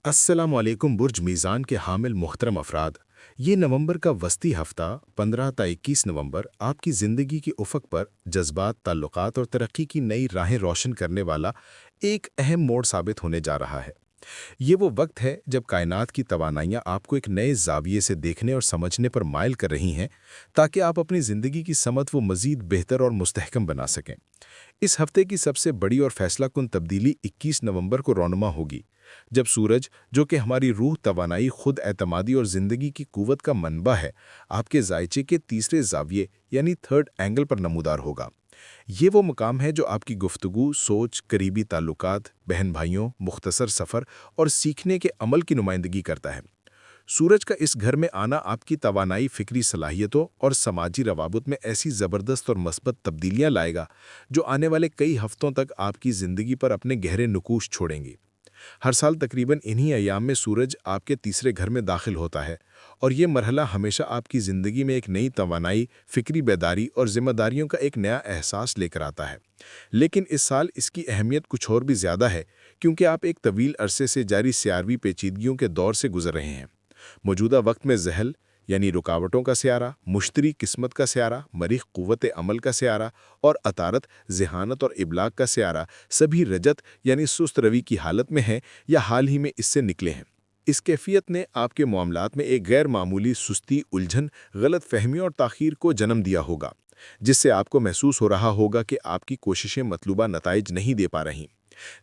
अस्सलाम वालेकुम बुर्ज मीज़ान के हामिल मुहतरम अफराद। ये नवंबर का वस्ती हफ्ता 15 ता 21 नवंबर आपकी ज़िंदगी की उफ़क़ पर जज्बात, ताल्लुकात और तरक्की की नई राहें रोशन करने वाला एक अहम मोड़ साबित होने जा रहा है। ये वो वक्त है जब कायनात की तवानाइयाँ आपको एक नए ज़ाविये से देखने और समझने पर माइल कर रही हैं, ताकि आप अपनी ज़िंदगी की समत वो मज़ीद बेहतर और मुस्तहकम बना सकें। इस हफ्ते की सबसे बड़ी और फैसलाकुन तब्दीली 21 नवंबर को रौनमा होगी, जब सूरज, जो कि हमारी रूह, तवानाई, खुद एतमादी और ज़िंदगी की कुव्वत का मनबा है, आपके जायचे के तीसरे ज़ाविये यानी थर्ड एंगल पर नमूदार होगा। ये वो मुकाम है जो आपकी गुफ्तगू, सोच, करीबी ताल्लुकात, बहन भाइयों, मुख्तसर सफ़र और सीखने के अमल की नुमाइंदगी करता है। सूरज का इस घर में आना आपकी तवानाई, फ़िक्री सलाहियतों और समाजी रवाबत में ऐसी ज़बरदस्त और मस्बत तब्दीलियाँ लाएगा, जो आने वाले कई हफ्तों तक आपकी ज़िंदगी पर अपने गहरे नुकूश छोड़ेंगी। हर साल तकरीबन इन्हीं अयाम में सूरज आपके तीसरे घर में दाखिल होता है, और ये मरहला हमेशा आपकी ज़िंदगी में एक नई तवानाई, फ़िक्री बेदारी और ज़िम्मेदारियों का एक नया एहसास लेकर आता है। लेकिन इस साल इसकी अहमियत कुछ और भी ज़्यादा है, क्योंकि आप एक तवील अरसे से जारी सियारवी पेचीदगियों के दौर से गुजर रहे हैं। मौजूदा वक्त में जहल यानी रुकावटों का स्यारा, मुश्तरी किस्मत का स्यारा, मरीख क़ुव्वत अमल का स्यारा और अतारत, ज़हानत और इबलाग का स्यारा सभी रजत यानी सुस्त रवि की हालत में हैं या हाल ही में इससे निकले हैं। इस कैफियत ने आपके मामलात में एक गैर मामूली सुस्ती, उलझन, गलत फहमी और ताख़ीर को जन्म दिया होगा, जिससे आपको महसूस हो रहा होगा कि आपकी कोशिशें मतलूबा नताइज नहीं दे पा रहीं।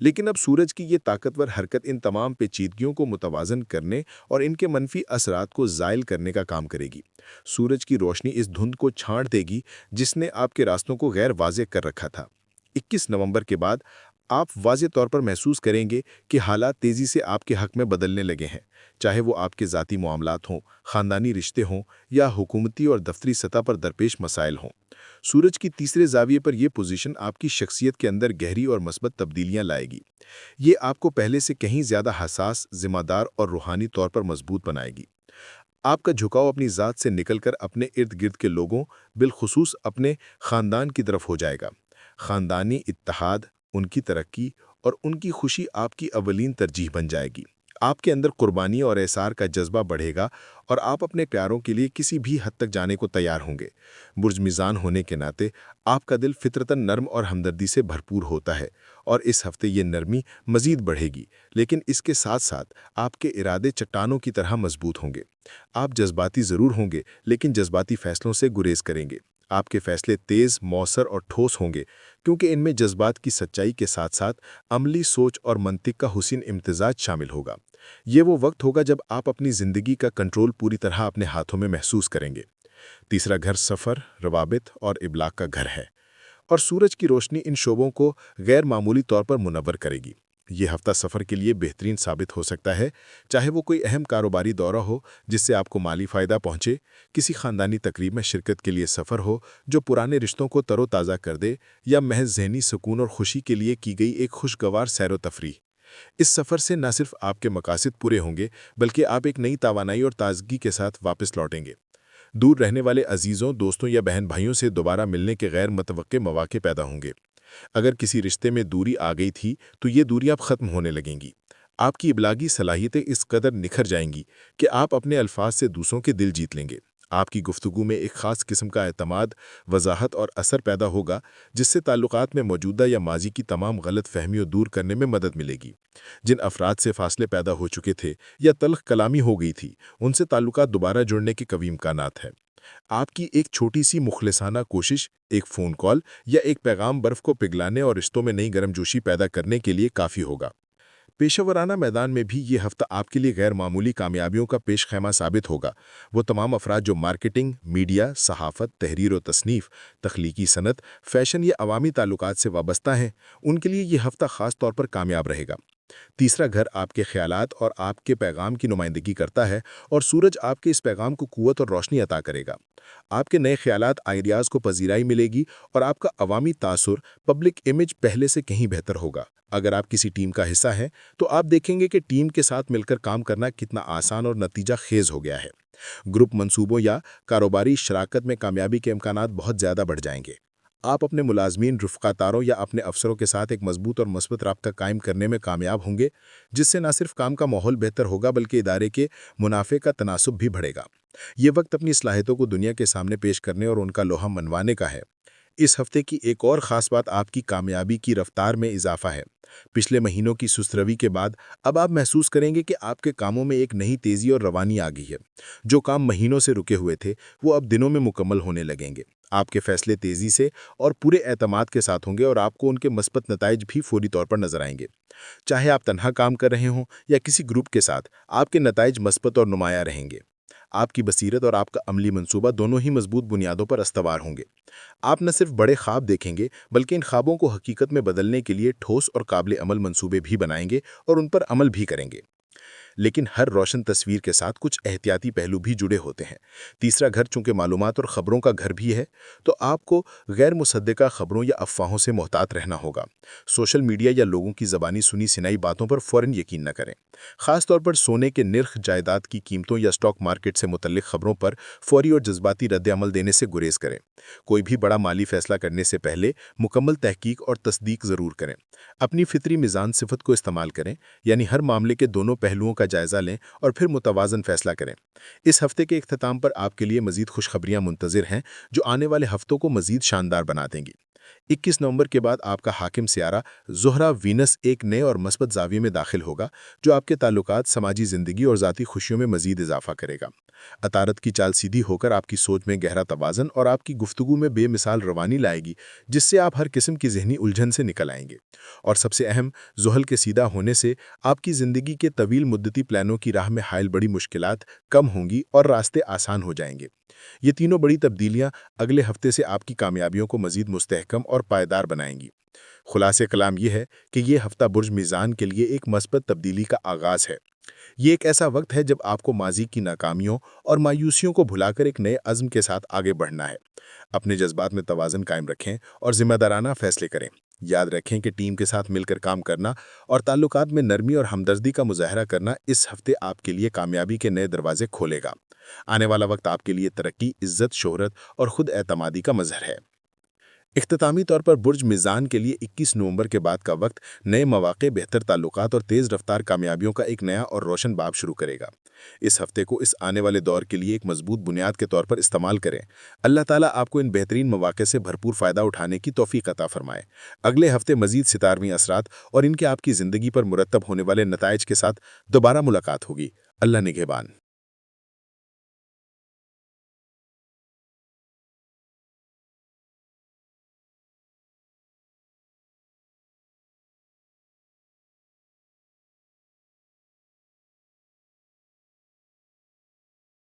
लेकिन अब सूरज की ये ताकतवर हरकत इन तमाम पेचीदगियों को मुतवाज़न करने और इनके मनफी असरात को ज़ायल करने का काम करेगी। सूरज की रोशनी इस धुंध को छांट देगी जिसने आपके रास्तों को गैर वाज़ेह कर रखा था। 21 नवंबर के बाद आप वाज़ेह तौर पर महसूस करेंगे कि हालात तेज़ी से आपके हक़ में बदलने लगे हैं, चाहे वो आपके ज़ाती मामलात हों, ख़ानदानी रिश्ते हों या हुकूमती और दफ्तरी सतह पर दरपेश मसाइल हों। सूरज की तीसरे ज़ाविये पर यह पोजीशन आपकी शख्सियत के अंदर गहरी और मस्बत तब्दीलियां लाएगी। ये आपको पहले से कहीं ज़्यादा हसास, ज़िम्मेदार और रूहानी तौर पर मजबूत बनाएगी। आपका झुकाव अपनी ज़ात से निकलकर अपने इर्द गिर्द के लोगों, बिलखुसूस अपने ख़ानदान की तरफ हो जाएगा। ख़ानदानी इत्तेहाद, उनकी तरक्की और उनकी खुशी आपकी अवलीन तरजीह बन जाएगी। आपके अंदर कुर्बानी और एसार का जज्बा बढ़ेगा और आप अपने प्यारों के लिए किसी भी हद तक जाने को तैयार होंगे। बुर्ज मीज़ान होने के नाते आपका दिल फितरतन नर्म और हमदर्दी से भरपूर होता है, और इस हफ्ते ये नरमी मज़ीद बढ़ेगी, लेकिन इसके साथ साथ आपके इरादे चट्टानों की तरह मजबूत होंगे। आप जज्बाती ज़रूर होंगे, लेकिन जज्बाती फ़ैसलों से गुरेज करेंगे। आपके फ़ैसले तेज़, मौसर और ठोस होंगे, क्योंकि इनमें जज्बात की सच्चाई के साथ साथ अमली सोच और मंतिक का हुस्न इम्तिजाज शामिल होगा। ये वो वक्त होगा जब आप अपनी ज़िंदगी का कंट्रोल पूरी तरह अपने हाथों में महसूस करेंगे। तीसरा घर सफ़र, रवाबित और इबलाग का घर है, और सूरज की रोशनी इन शोबों को गैर मामूली तौर पर मुनव्वर करेगी। ये हफ्ता सफ़र के लिए बेहतरीन साबित हो सकता है, चाहे वो कोई अहम कारोबारी दौरा हो जिससे आपको माली फ़ायदा पहुँचे, किसी ख़ानदानी तकरीब में शिरकत के लिए सफ़र हो जो पुराने रिश्तों को तरोताज़ा कर दे, या महज ज़हनी सुकून और खुशी के लिए की गई एक खुशगवार सैर तफरीह। इस सफ़र से न सिर्फ आपके मकासद पूरे होंगे, बल्कि आप एक नई तवानाई और ताजगी के साथ वापस लौटेंगे। दूर रहने वाले अजीज़ों, दोस्तों या बहन भाइयों से दोबारा मिलने के गैर मुतवक्के मौके पैदा होंगे। अगर किसी रिश्ते में दूरी आ गई थी, तो ये दूरी अब ख़त्म होने लगेंगी। आपकी इबलागी सलाहियतें इस कदर निखर जाएंगी कि आप अपने अल्फाज से दूसरों के दिल जीत लेंगे। आपकी गुफ्तगू में एक ख़ास किस्म का एतमाद, वजाहत और असर पैदा होगा, जिससे ताल्लुकात में मौजूदा या माजी की तमाम गलत फहमियों दूर करने में मदद मिलेगी। जिन अफराद से फासले पैदा हो चुके थे या तल्ख कलामी हो गई थी, उनसे ताल्लुकात दोबारा जुड़ने के कवी इम्कानात हैं। आपकी एक छोटी सी मुखलिसाना कोशिश, एक फ़ोन कॉल या एक पैगाम बर्फ़ को पिघलाने और रिश्तों में नई गर्मजोशी पैदा करने के लिए काफ़ी होगा। पेशेवराना मैदान में भी ये हफ्ता आपके लिए गैर मामूली कामयाबियों का पेश खैमा साबित होगा। वो तमाम अफराद जो मार्केटिंग, मीडिया, सहाफ़त, तहरीर और तसनीफ़, तख्लीकी सनत, फ़ैशन या अवामी ताल्लुकात से वाबस्ता हैं, उनके लिए ये हफ्ता ख़ास तौर पर कामयाब रहेगा। तीसरा घर आपके ख्यालात और आपके पैगाम की नुमाइंदगी करता है, और सूरज आपके इस पैगाम को क़ुव्वत और रोशनी अता करेगा। आपके नए ख्यालात, आइडियाज़ को पजीराई मिलेगी, और आपका अवामी तासुर, पब्लिक इमेज पहले से कहीं बेहतर होगा। अगर आप किसी टीम का हिस्सा हैं, तो आप देखेंगे कि टीम के साथ मिलकर काम करना कितना आसान और नतीजा खेज हो गया है। ग्रुप मंसूबों या कारोबारी शराकत में कामयाबी के इम्कानात बहुत ज़्यादा बढ़ जाएंगे। आप अपने मुलाजमीन, रफ़्क़ातारों या अपने अफसरों के साथ एक मजबूत और मस्बत राब्ता कायम करने में कामयाब होंगे, जिससे न सिर्फ काम का माहौल बेहतर होगा बल्कि इदारे के मुनाफे का तनासुब भी बढ़ेगा। ये वक्त अपनी सलाहियतों को दुनिया के सामने पेश करने और उनका लोहा मनवाने का है। इस हफ्ते की एक और ख़ास बात आपकी कामयाबी की रफ्तार में इजाफा है। पिछले महीनों की सुस्त रवि के बाद अब आप महसूस करेंगे कि आपके कामों में एक नई तेज़ी और रवानी आ गई है। जो काम महीनों से रुके हुए थे, वो अब दिनों में मुकम्मल होने लगेंगे। आपके फैसले तेज़ी से और पूरे एतमाद के साथ होंगे और आपको उनके मस्बत नताइज भी फौरी तौर पर नजर आएंगे। चाहे आप तन्हा काम कर रहे हों या किसी ग्रुप के साथ, आपके नताइज मस्बत और नुमाया रहेंगे। आपकी बसीरत और आपका अमली मंसूबा दोनों ही मजबूत बुनियादों पर अस्तवार होंगे। आप न सिर्फ बड़े ख्वाब देखेंगे बल्कि इन ख्वाबों को हकीकत में बदलने के लिए ठोस और काबिल अमल मंसूबे भी बनाएंगे और उन पर अमल भी करेंगे। लेकिन हर रोशन तस्वीर के साथ कुछ एहतियाती पहलू भी जुड़े होते हैं। तीसरा घर चूंकि मालूमात और ख़बरों का घर भी है, तो आपको गैर मुसद्दिका खबरों या अफवाहों से मोहतात रहना होगा। सोशल मीडिया या लोगों की ज़बानी सुनी सिनाई बातों पर फ़ौरन यकीन न करें। ख़ास तौर पर सोने के निर्ख, जायदाद की कीमतों या स्टॉक मार्केट से मुतल्लिक खबरों पर फौरी और जज्बाती रद्द-ए-अमल देने से गुरेज करें। कोई भी बड़ा माली फैसला करने से पहले मुकम्मल तहकीक और तस्दीक ज़रूर करें। अपनी फितरी मिज़ान सिफत को इस्तेमाल करें, यानी हर मामले के दोनों पहलुओं का जायज़ा लें और फिर मुतवाज़न फैसला करें। इस हफ्ते के इख्तिताम पर आपके लिए मज़ीद खुशखबरियाँ मुंतज़िर हैं, जो आने वाले हफ्तों को मज़ीद शानदार बना देंगी। 21 नवंबर के बाद आपका हाकिम सियारा ज़ोहरा वीनस एक नए और मस्बत ज़ाविये में दाखिल होगा, जो आपके ताल्लुकात, समाजी ज़िंदगी और ज़ाती खुशियों में मज़ीद इजाफा करेगा। अतारत की चाल सीधी होकर आपकी सोच में गहरा तवाज़न और आपकी गुफ्तगू में बेमिसाल रवानी लाएगी, जिससे आप हर किस्म की ज़हनी उलझन से निकल आएंगे। और सबसे अहम, ज़ुहल के सीधा होने से आपकी ज़िंदगी के तवील मुद्दती प्लानों की राह में हायल बड़ी मुश्किलात कम होंगी और रास्ते आसान हो जाएंगे। ये तीनों बड़ी तब्दीलियां अगले हफ्ते से आपकी कामयाबियों को मज़ीद मुस्तहकम और पायदार बनाएंगी। खुलासे कलाम यह है कि ये हफ्ता बुर्ज मीज़ान के लिए एक मस्बत तब्दीली का आगाज़ है। ये एक ऐसा वक्त है जब आपको माजी की नाकामियों और मायूसियों को भुलाकर एक नए अज़्म के साथ आगे बढ़ना है। अपने जज्बात में तवाज़न कायम रखें और ज़िम्मेदाराना फ़ैसले करें। याद रखें कि टीम के साथ मिलकर काम करना और ताल्लुकात में नरमी और हमदर्दी का मुज़ाहरा करना इस हफ्ते आपके लिए कामयाबी के नए दरवाजे खोलेगा। आने वाला वक्त आपके लिए तरक्की, इज़्ज़त, शोहरत और खुद एतमादी का मज़हर है। इख्तितामी तौर पर बुर्ज मिज़ान के लिए 21 नवंबर के बाद का वक्त नए मौक़े, बेहतर ताल्लुकात और तेज़ रफ्तार कामयाबियों का एक नया और रोशन बाब शुरू करेगा। इस हफ्ते को इस आने वाले दौर के लिए एक मजबूत बुनियाद के तौर पर इस्तेमाल करें। अल्लाह ताला आपको इन बेहतरीन मौक़े से भरपूर फ़ायदा उठाने की तौफ़ीक़ अता फ़रमाए। अगले हफ्ते मज़ीद सितारवी असरात और इनके आपकी ज़िंदगी पर मुरतब होने वाले नताइज के साथ दोबारा मुलाकात होगी। अल्लाह निगहबान।